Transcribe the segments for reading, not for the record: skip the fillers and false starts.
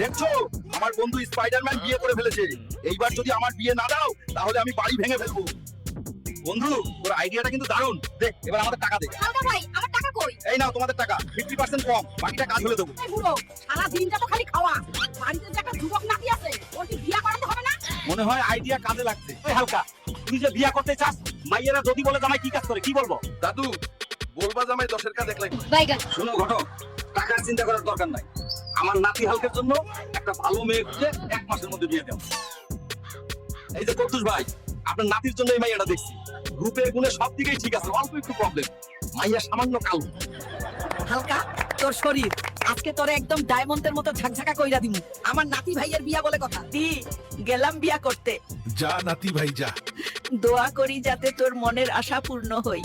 দেখছো আমার বন্ধু স্পাইডারম্যান বিয়ে করে ফেলেছে। এইবার যদি আমার বিয়ে না দাও তাহলে আমি বাড়ি ভেঙে ফেলবো। বন্ধু তোর আইডিয়াটা কিন্তু দারুণ। দেখ এবার আমাদের টাকা দে। হালকা ভাই, আমার টাকা কই? এই নাও তোমাদের টাকা, 50% কম, বাকিটা কাজ হলে দেবো। এই বুড়ো, সারা দিনটা তো খালি খাওয়া। বাড়িতে যে একটা যুবক নাতি আছে, ওর কি বিয়া করাতে হবে না? মনে হয় আইডিয়া কাজে লাগছে। ওই হালকা, তুই যে বিয়া করতে চাস, মাইয়েরা যদি বলে জামাই কি কাজ করে, কি বলবো? দাদু বলবা জামাই 10-এর কাজ একলাই করে। বাইগান। শোনো ঘটক, টাকার চিন্তা করার দরকার নাই। আমার নাতি হালকের জন্য একটা ভালো মেয়ে খুঁজে 1 মাসের মধ্যে বিয়ে দাও। এই যে কর্তুষ ভাই, আপনার নাতির জন্য এই মাইয়াটা দেখছি। রূপের গুণে সব দিকেই ঠিক আছে, অল্প একটু প্রবলেম। মাইয়া সামান্য কালো। হালকা, তোর শরীর আজকে তোরে একদম ডায়মন্ডের মতো ঝাকঝাকা কইরা দিমু। আমার নাতি ভাইয়ের বিয়া বলে কথা। দি গেলাম বিয়া করতে। যা নাতি ভাই যা। দোয়া করি যাতে তোর মনের আশা পূর্ণ হই।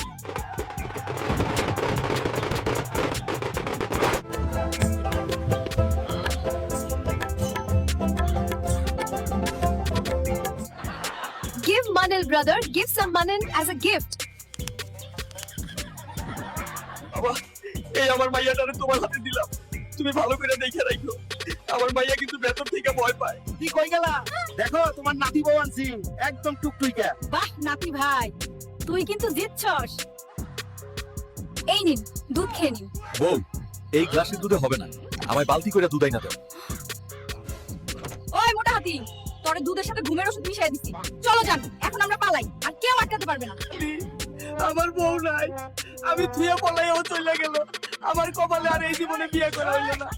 Give Manil brother, give some Manan as a gift. বাবা, এই আমার মাইয়াটারে তোমার হাতে দিলাম, তুমি ভালো করে দেখে রাখো। আমার মাইয়া কিন্তু ভেতর থেকে ভয় পায়। কি কই গেলা? দেখো তোমার নাতি বউ আনছি, একদম টুকটুইকা। বাহ নাতি ভাই, তুই কিন্তু জিতছস। এই নিন, দুধ খেয়ে নিন। বউ, এই গ্লাসের দুধে হবে না, আমায় বালতি করে দুধ আইনা দাও। ওই মোটা হাতি, তোরে দুধের সাথে ঘুমের ওষুধ মিশিয়ে দিছি। চলো যান, এখন আমরা পালাই, আর কেউ আটকাতে পারবে না। আমার বউ নাই, আমি থুয়ে পলাইও চলে গেল। আমার কপালে আর এই জীবনে বিয়ে করা হইল না।